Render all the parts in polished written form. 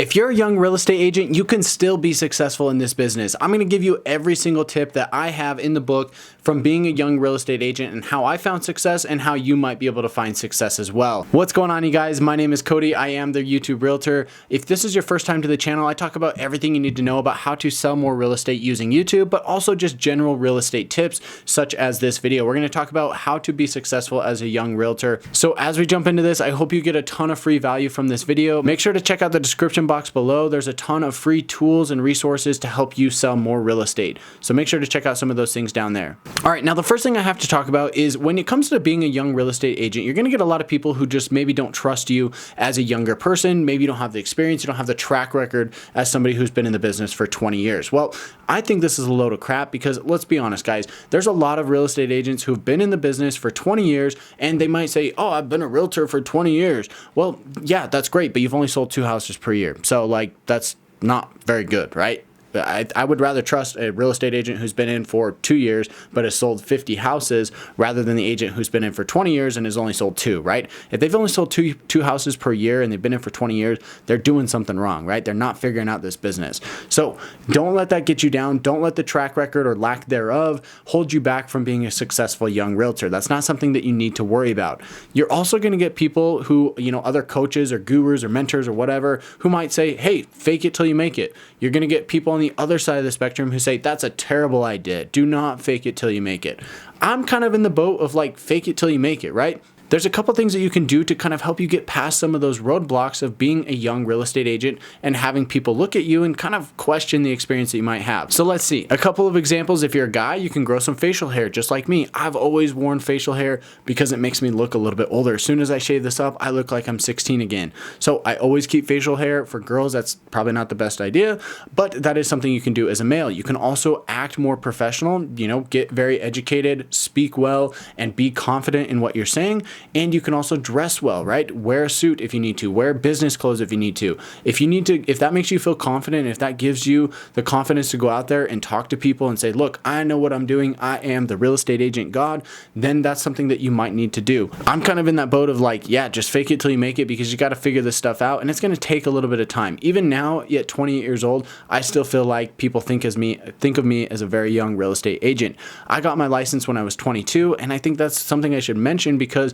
If you're a young real estate agent, you can still be successful in this business. I'm going to give you every single tip that I have in the book from being a young real estate agent and how I found success and how you might be able to find success as well. What's going on, you guys? My name is Cody. I am the YouTube Realtor. If this is your first time to the channel, I talk about everything you need to know about how to sell more real estate using YouTube, but also just general real estate tips such as this video. We're going to talk about how to be successful as a young realtor. So as we jump into this, I hope you get a ton of free value from this video. Make sure to check out the description box below. There's a ton of free tools and resources to help you sell more real estate. So make sure to check out some of those things down there. All right, now the first thing I have to talk about is when it comes to being a young real estate agent, you're going to get a lot of people who just maybe don't trust you as a younger person. Maybe you don't have the experience, you don't have the track record as somebody who's been in the business for 20 years. Well, I think this is a load of crap because let's be honest, guys, there's a lot of real estate agents who've been in the business for 20 years and they might say, oh, I've been a realtor for 20 years. Well, yeah, that's great, but you've only sold 2 houses per year. So like, that's not very good, right? I would rather trust a real estate agent who's been in for 2 years but has sold 50 houses rather than the agent who's been in for 20 years and has only sold 2, right? If they've only sold two houses per year and they've been in for 20 years, they're doing something wrong, right? They're not figuring out this business. So don't let that get you down. Don't let the track record or lack thereof hold you back from being a successful young realtor. That's not something that you need to worry about. You're also going to get people who, other coaches or gurus or mentors or whatever, who might say, hey, fake it till you make it. You're going to get people on the other side of the spectrum who say, that's a terrible idea. Do not fake it till you make it. I'm kind of in the boat of like, fake it till you make it, right? There's a couple things that you can do to kind of help you get past some of those roadblocks of being a young real estate agent and having people look at you and kind of question the experience that you might have. So let's see. A couple of examples. If you're a guy, you can grow some facial hair just like me. I've always worn facial hair because it makes me look a little bit older. As soon as I shave this up, I look like I'm 16 again. So I always keep facial hair. For girls, that's probably not the best idea, but that is something you can do as a male. You can also act more professional, get very educated, speak well, and be confident in what you're saying. And you can also dress well, right? Wear a suit if you need to, wear business clothes if you need to. If that makes you feel confident, if that gives you the confidence to go out there and talk to people and say, look, I know what I'm doing. I am the real estate agent God, then that's something that you might need to do. I'm kind of in that boat of like, yeah, just fake it till you make it because you got to figure this stuff out. And it's going to take a little bit of time. Even now at 28 years old, I still feel like people think of me as a very young real estate agent. I got my license when I was 22. And I think that's something I should mention because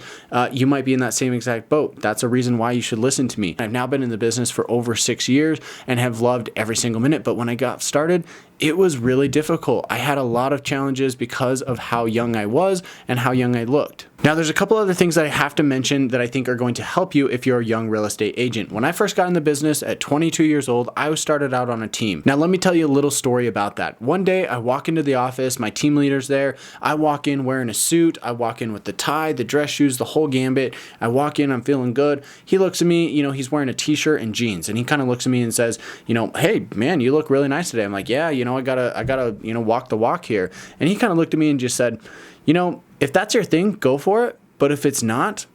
you might be in that same exact boat. That's a reason why you should listen to me. I've now been in the business for over 6 years and have loved every single minute. But when I got started, it was really difficult. I had a lot of challenges because of how young I was and how young I looked. Now, there's a couple other things that I have to mention that I think are going to help you if you're a young real estate agent. When I first got in the business at 22 years old, I was started out on a team. Now, let me tell you a little story about that. One day, I walk into the office, my team leader's there. I walk in wearing a suit. I walk in with the tie, the dress shoes, the whole gambit. I walk in, I'm feeling good. He looks at me, he's wearing a t-shirt and jeans, and he kind of looks at me and says, hey, man, you look really nice today. I'm like, yeah, I gotta, walk the walk here. And he kind of looked at me and just said, if that's your thing, go for it. But if it's not,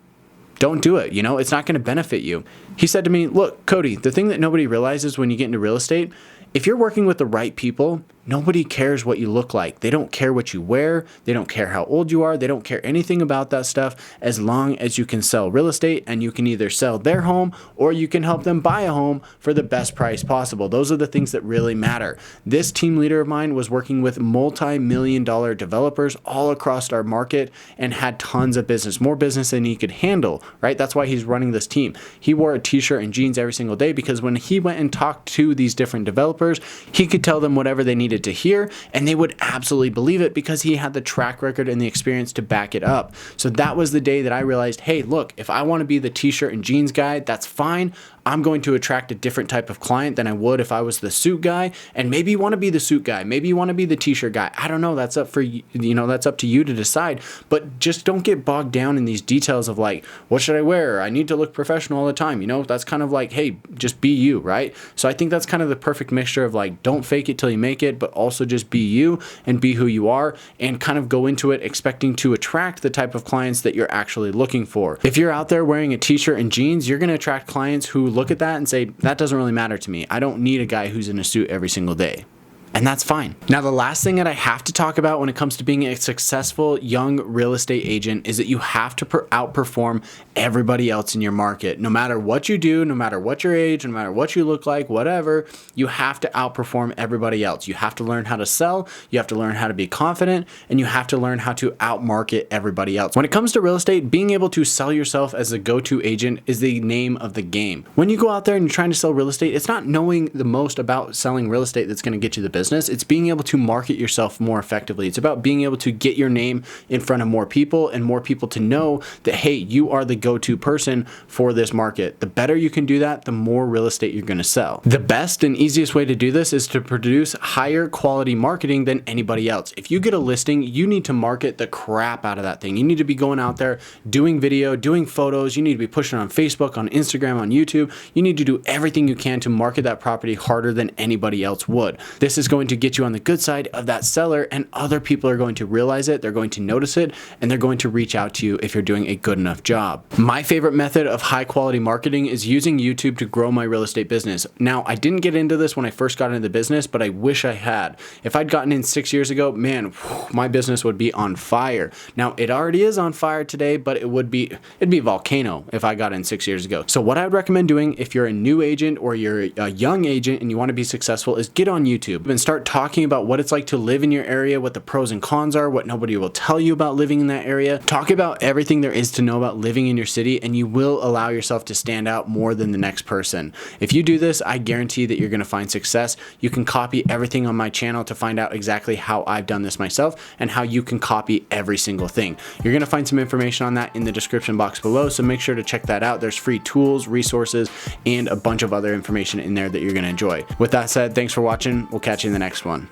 don't do it. It's not going to benefit you. He said to me, look, Cody, the thing that nobody realizes when you get into real estate, if you're working with the right people, nobody cares what you look like. They don't care what you wear. They don't care how old you are. They don't care anything about that stuff as long as you can sell real estate and you can either sell their home or you can help them buy a home for the best price possible. Those are the things that really matter. This team leader of mine was working with multi-million-dollar developers all across our market and had tons of business, more business than he could handle, right? That's why he's running this team. He wore a t-shirt and jeans every single day because when he went and talked to these different developers, he could tell them whatever they needed to hear and they would absolutely believe it because he had the track record and the experience to back it up. So that was the day that I realized, hey, look, if I want to be the t-shirt and jeans guy, that's fine. I'm going to attract a different type of client than I would if I was the suit guy. And maybe you want to be the suit guy. Maybe you want to be the t-shirt guy. I don't know. That's up for you. That's up to you to decide. But just don't get bogged down in these details of like, what should I wear? I need to look professional all the time. That's kind of like, hey, just be you, right? So I think that's kind of the perfect mixture of like, don't fake it till you make it, but also just be you and be who you are and kind of go into it expecting to attract the type of clients that you're actually looking for. If you're out there wearing a t-shirt and jeans, you're going to attract clients who look at that and say, that doesn't really matter to me. I don't need a guy who's in a suit every single day. and that's fine. Now, the last thing that I have to talk about when it comes to being a successful young real estate agent is that you have to outperform everybody else in your market. No matter what you do, no matter what your age, no matter what you look like, whatever, you have to outperform everybody else. You have to learn how to sell, you have to learn how to be confident, and you have to learn how to outmarket everybody else. When it comes to real estate, being able to sell yourself as a go-to agent is the name of the game. When you go out there and you're trying to sell real estate, it's not knowing the most about selling real estate that's going to get you the business. It's being able to market yourself more effectively. It's about being able to get your name in front of more people and more people to know that, hey, you are the go-to person for this market. The better you can do that, the more real estate you're going to sell. The best and easiest way to do this is to produce higher quality marketing than anybody else. If you get a listing, you need to market the crap out of that thing. You need to be going out there doing video, doing photos. You need to be pushing on Facebook, on Instagram, on YouTube. You need to do everything you can to market that property harder than anybody else would. This is going to get you on the good side of that seller, and other people are going to realize it, they're going to notice it, and they're going to reach out to you if you're doing a good enough job. My favorite method of high quality marketing is using YouTube to grow my real estate business. Now, I didn't get into this when I first got into the business, but I wish I had. If I'd gotten in 6 years ago, man, my business would be on fire. Now, it already is on fire today, but it'd be a volcano if I got in 6 years ago. So what I would recommend doing if you're a new agent or you're a young agent and you want to be successful is get on YouTube and start talking about what it's like to live in your area, what the pros and cons are, what nobody will tell you about living in that area. Talk about everything there is to know about living in your city, and you will allow yourself to stand out more than the next person. If you do this, I guarantee that you're going to find success. You can copy everything on my channel to find out exactly how I've done this myself and how you can copy every single thing. You're going to find some information on that in the description box below, so make sure to check that out. There's free tools, resources, and a bunch of other information in there that you're going to enjoy. With that said, thanks for watching. We'll catch you in the next one.